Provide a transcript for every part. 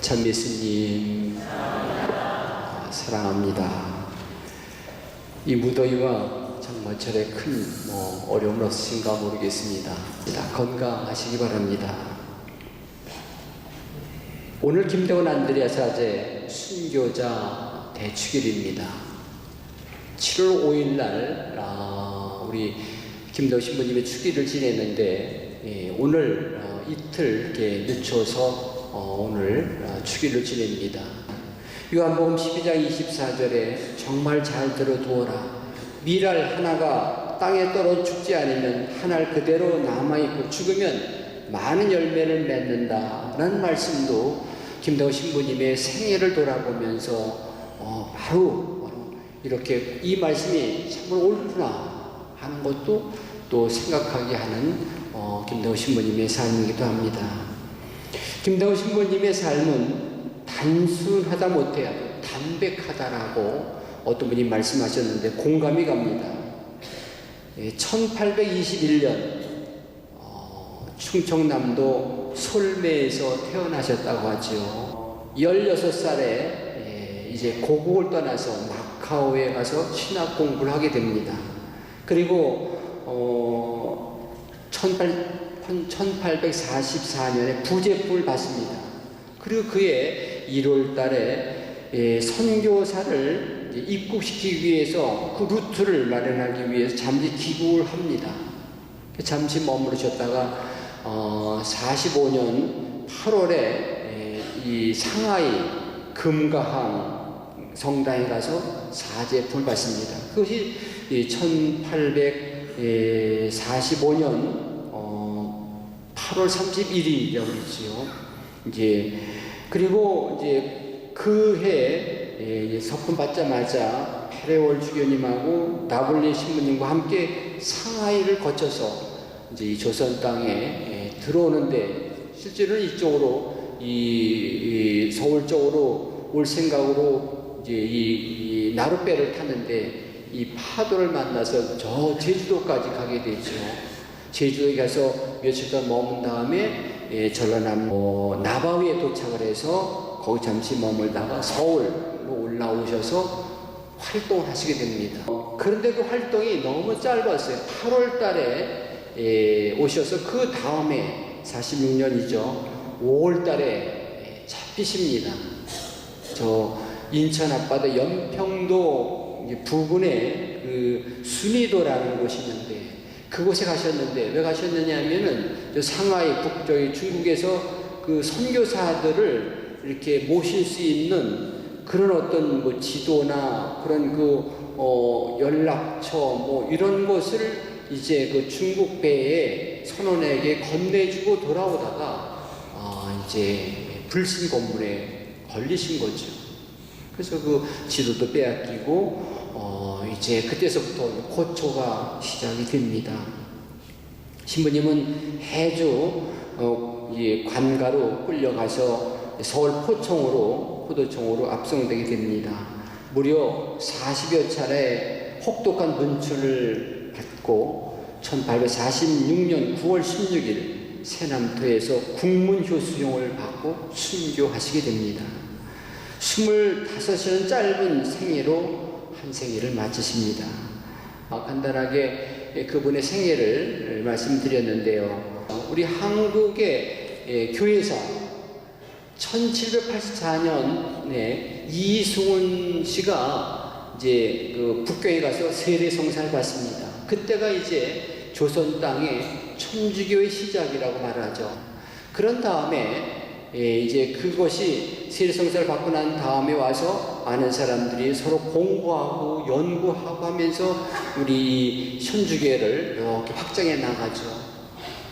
참 예수님 사랑합니다. 이 무더위와 정말 절에 큰 어려움은 없으신가 모르겠습니다. 건강하시기 바랍니다. 오늘 김대원 안드레아 사제 순교자 대축일입니다. 7월 5일 날 우리 김대원 신부님의 축일을 지냈는데 오늘 이틀 이렇게 늦춰서 오늘 축일을 지냅니다. 요한복음 12장 24절에 정말 잘 들어두어라. 밀알 하나가 땅에 떨어 죽지 않으면 한 알 그대로 남아있고 죽으면 많은 열매를 맺는다라는 말씀도 김대원 신부님의 생애를 돌아보면서 바로 이렇게 이 말씀이 정말 옳구나 하는 것도 또 생각하게 하는 김대원 신부님의 삶이기도 합니다. 김대원 신부님의 삶은 단순하다 못해야 담백하다라고 어떤 분이 말씀하셨는데 공감이 갑니다. 1821년 충청남도 솔매에서 태어나셨다고 하죠. 16살에 이제 고국을 떠나서 마카오에 가서 신학 공부를 하게 됩니다. 그리고 1844년에 부제품을 받습니다. 그리고 그해 1월 달에 선교사를 입국시키기 위해서 그 루트를 마련하기 위해서 잠시 귀국을 합니다. 잠시 머무르셨다가 45년 8월에 이 상하이 금가항 성당에 가서 사제품을 받습니다. 그것이 1845년 8월 31일이라고 그러지요. 그리고 그해 석품 받자마자 페레올 주교님하고 나블리 신부님과 함께 상하이를 거쳐서 이 조선 땅에 들어오는데 실제로는 이쪽으로 이 서울 쪽으로 올 생각으로 이 나룻배를 탔는데 이 파도를 만나서 저 제주도까지 가게 되죠. 제주도에 가서 며칠 동안 머문 다음에 전라남 나바위에 도착을 해서 거기 잠시 머물다가 서울로 올라오셔서 활동을 하시게 됩니다. 그런데 그 활동이 너무 짧았어요. 8월 달에 오셔서 그 다음에 46년이죠. 5월 달에 잡히십니다. 저 인천 앞바다 연평도 부근에 그 순이도라는 곳이 있는데 그곳에 가셨는데 왜 가셨느냐 하면은 상하이 북쪽의 중국에서 그 선교사들을 이렇게 모실 수 있는 그런 어떤 지도나 그런 연락처 이런 것을 이제 그 중국 배에 선원에게 건네주고 돌아오다가 이제 불신 고문에 걸리신 거죠. 그래서 그 지도도 빼앗기고 이제 그때서부터 고초가 시작이 됩니다. 신부님은 해주 관가로 끌려가서 서울 포도청으로 압송되게 됩니다. 무려 40여 차례 혹독한 문출을 받고 1846년 9월 16일 세남도에서 국문효수용을 받고 순교하시게 됩니다. 25년 짧은 생애로 한 생애를 마치십니다. 간단하게 그분의 생애를 말씀드렸는데요. 우리 한국의 교회사 1784년에 이승훈 씨가 이제 그 북경에 가서 세례 성사를 받습니다. 그때가 이제 조선 땅의 천주교의 시작이라고 말하죠. 그런 다음에 이제 그것이 세례성사를 받고 난 다음에 와서 많은 사람들이 서로 공부하고 연구하고 하면서 우리 천주교를 이렇게 확장해 나가죠.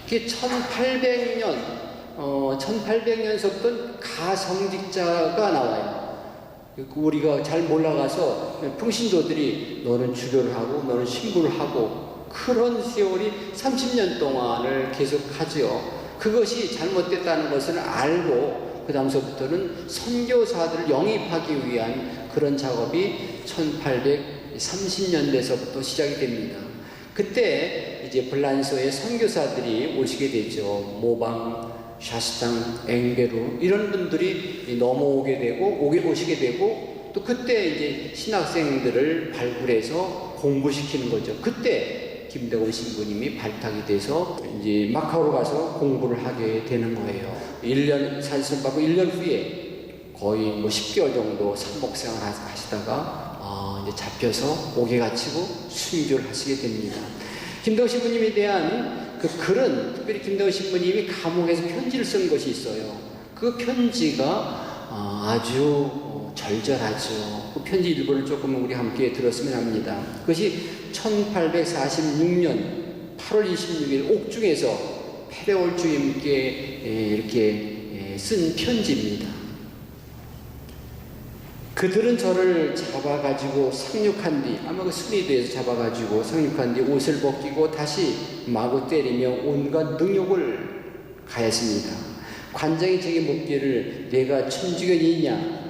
그게 1800년서부터 가성직자가 나와요. 우리가 잘 몰라가서 평신도들이 너는 주교를 하고 너는 신부를 하고 그런 세월이 30년 동안을 계속 하죠. 그것이 잘못됐다는 것을 알고 그 다음서부터는 선교사들을 영입하기 위한 그런 작업이 1830년대서부터 시작이 됩니다. 그때 이제 불란서의 선교사들이 오시게 되죠. 모방, 샤스탕, 엥베루 이런 분들이 넘어오게 되고 오시게 되고 또 그때 이제 신학생들을 발굴해서 공부시키는 거죠. 그때 김대건 신부님이 발탁이 돼서 이제 마카오로 가서 공부를 하게 되는 거예요. 1년 사실상 받고 1년 후에 거의 뭐 10개월 정도 산목생활 하시다가 이제 잡혀서 옥에 갇히고 순교를 하시게 됩니다. 김대건 신부님에 대한 그 글은 특별히 김대건 신부님이 감옥에서 편지를 쓴 것이 있어요. 그 편지가 아주 절절하죠. 그 편지 일부를 조금 우리 함께 들었으면 합니다. 그것이 1846년 8월 26일 옥중에서 페레올 주임께 이렇게 쓴 편지입니다. 그들은 저를 잡아가지고 상륙한 뒤, 아마 그 순위대에서 잡아가지고 상륙한 뒤 옷을 벗기고 다시 마구 때리며 온갖 능욕을 가했습니다. 관장이 제게 묻기를 내가 천주교인이냐?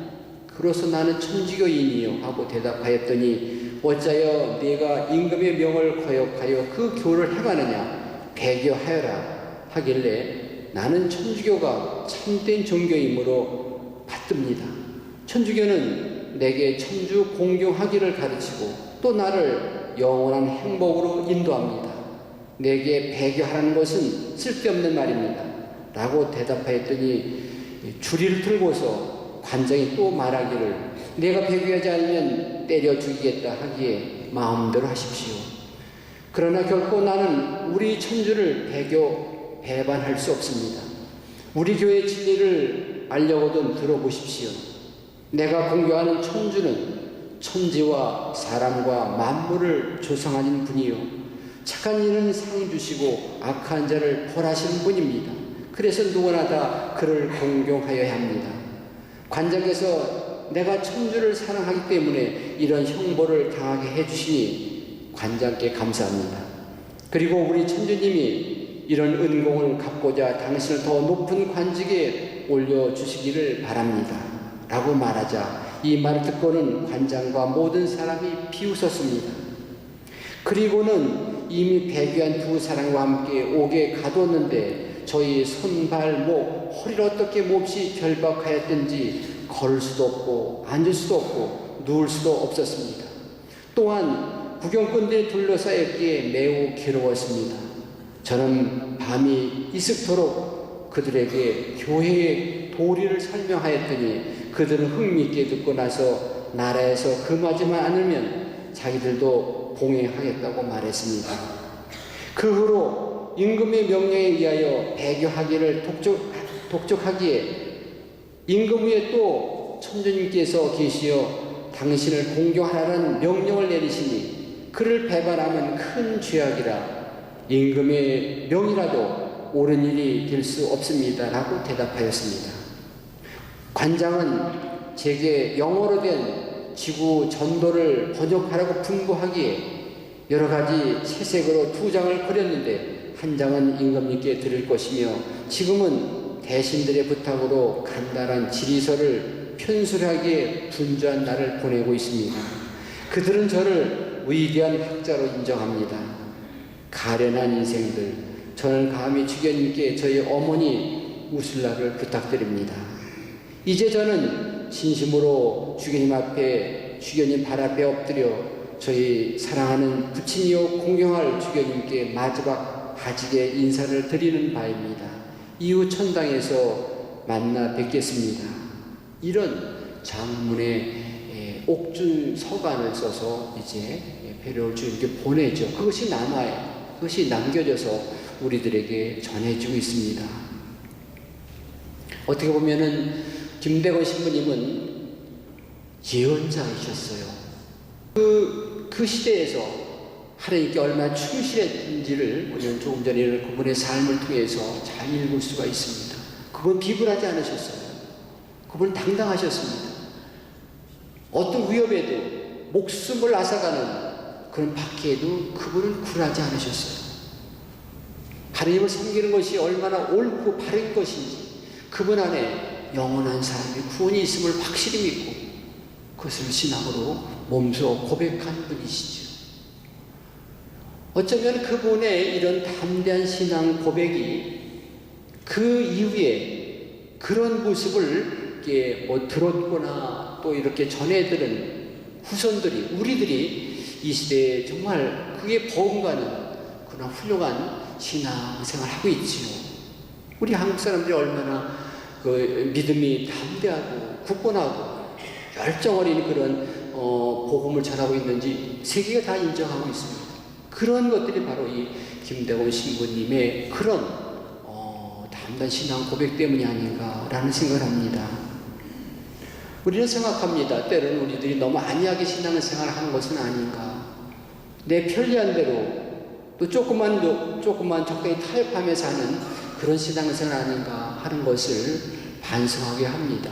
그로서 나는 천주교인이요 하고 대답하였더니 어찌하여 네가 임금의 명을 거역하여 그 교를 행하느냐? 배교하여라 하길래 나는 천주교가 참된 종교이므로 받듭니다. 천주교는 내게 천주 공경하기를 가르치고 또 나를 영원한 행복으로 인도합니다. 내게 배교하라는 것은 쓸데없는 말입니다. 라고 대답하였더니 주리를 들고서 관장이 또 말하기를 내가 배교하지 않으면 때려 죽이겠다 하기에 마음대로 하십시오. 그러나 결코 나는 우리 천주를 배반할 수 없습니다. 우리 교회의 진리를 알려거든 들어보십시오. 내가 공경하는 천주는 천지와 사람과 만물을 조성하는 분이요 착한 이는 상 주시고 악한 자를 벌하시는 분입니다. 그래서 누구나 다 그를 공경하여야 합니다. 관장께서 내가 천주를 사랑하기 때문에 이런 형벌을 당하게 해주시니 관장께 감사합니다. 그리고 우리 천주님이 이런 은공을 갚고자 당신을 더 높은 관직에 올려주시기를 바랍니다. 라고 말하자 이 말을 듣고는 관장과 모든 사람이 비웃었습니다. 그리고는 이미 배교한 두 사람과 함께 옥에 가두었는데 저희 손, 발, 목, 허리를 어떻게 몹시 결박하였든지 걸을 수도 없고 앉을 수도 없고 누울 수도 없었습니다. 또한 구경꾼들이 둘러싸였기에 매우 괴로웠습니다. 저는 밤이 이슥도록 그들에게 교회의 도리를 설명하였더니 그들은 흥미있게 듣고 나서 나라에서 금하지만 않으면 자기들도 봉행하겠다고 말했습니다. 그 후로 임금의 명령에 의하여 배교하기를 독촉하기에 임금 위에 또 천주님께서 계시어 당신을 공경하라는 명령을 내리시니 그를 배반하면 큰 죄악이라 임금의 명이라도 옳은 일이 될 수 없습니다. 라고 대답하였습니다. 관장은 제게 영어로 된 지구 전도를 번역하라고 분부하기에 여러 가지 채색으로 2장을 그렸는데 한 장은 임금님께 드릴 것이며 지금은 대신들의 부탁으로 간단한 질의서를 편술하기에 분주한 날을 보내고 있습니다. 그들은 저를 위대한 학자로 인정합니다. 가련한 인생들, 저는 감히 주교님께 저희 어머니 우슬라를 부탁드립니다. 이제 저는 진심으로 주교님 앞에 주교님 발 앞에 엎드려 저희 사랑하는 부친이요 공경할 주교님께 마지막 하직의 인사를 드리는 바입니다. 이후 천당에서 만나 뵙겠습니다. 이런 장문의 옥중 서간을 써서 이제 페레올 주님께 보내죠. 그것이 남아요. 그것이 남겨져서 우리들에게 전해지고 있습니다. 어떻게 보면은 김대건 신부님은 예언자이셨어요. 그 시대에서 하나님께 얼마나 충실했는지를 우리는 조금 전에 그분의 삶을 통해서 잘 읽을 수가 있습니다. 그분 비굴하지 않으셨어요. 그분은 당당하셨습니다. 어떤 위협에도 목숨을 앗아가는 그런 박해에도 그분은 굴하지 않으셨어요. 하나님을 섬기는 것이 얼마나 옳고 바른 것인지 그분 안에 영원한 사람이 구원이 있음을 확실히 믿고 그것을 신앙으로 몸소 고백한 분이시죠. 어쩌면 그분의 이런 담대한 신앙 고백이 그 이후에 그런 모습을 이렇게 뭐 들었거나 또 이렇게 전해 들은 후손들이, 우리들이 이 시대에 정말 그게 버금가는 그런 훌륭한 신앙생활을 하고 있지요. 우리 한국 사람들이 얼마나 그 믿음이 담대하고 굳건하고 열정 어린 그런 복음을 전하고 있는지 세계가 다 인정하고 있습니다. 그런 것들이 바로 이 김대곤 신부님의 그런 담대한 신앙 고백 때문이 아닌가라는 생각을 합니다. 우리는 생각합니다. 때로는 우리들이 너무 안이하게 신앙생활을 하는 것은 아닌가. 내 편리한 대로 또 조금만 적당히 타협하면서 하는 그런 신앙생활 아닌가 하는 것을 반성하게 합니다.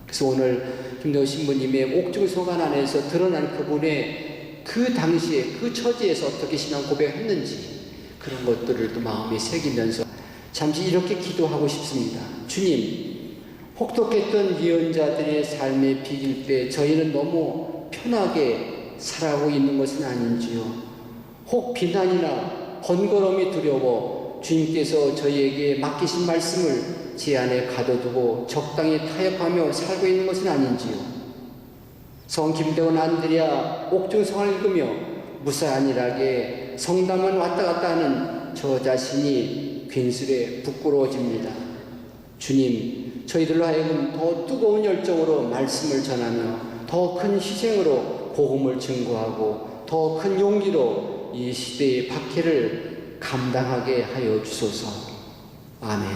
그래서 오늘 김대곤 신부님의 옥중소관 안에서 드러난 그분의 그 당시에 그 처지에서 어떻게 신앙 고백했는지 그런 것들을 또 마음에 새기면서 잠시 이렇게 기도하고 싶습니다. 주님, 혹독했던 예언자들의 삶에 비길 때 저희는 너무 편하게 살아가고 있는 것은 아닌지요. 혹 비난이나 번거로움이 두려워 주님께서 저희에게 맡기신 말씀을 제 안에 가둬두고 적당히 타협하며 살고 있는 것은 아닌지요. 성 김대곤 안드레아 옥중성을 읽으며 무사안일하게 성당만 왔다 갔다 하는 저 자신이 괜스레 부끄러워집니다. 주님, 저희들로 하여금 더 뜨거운 열정으로 말씀을 전하며 더 큰 희생으로 복음을 증거하고 더 큰 용기로 이 시대의 박해를 감당하게 하여 주소서. 아멘.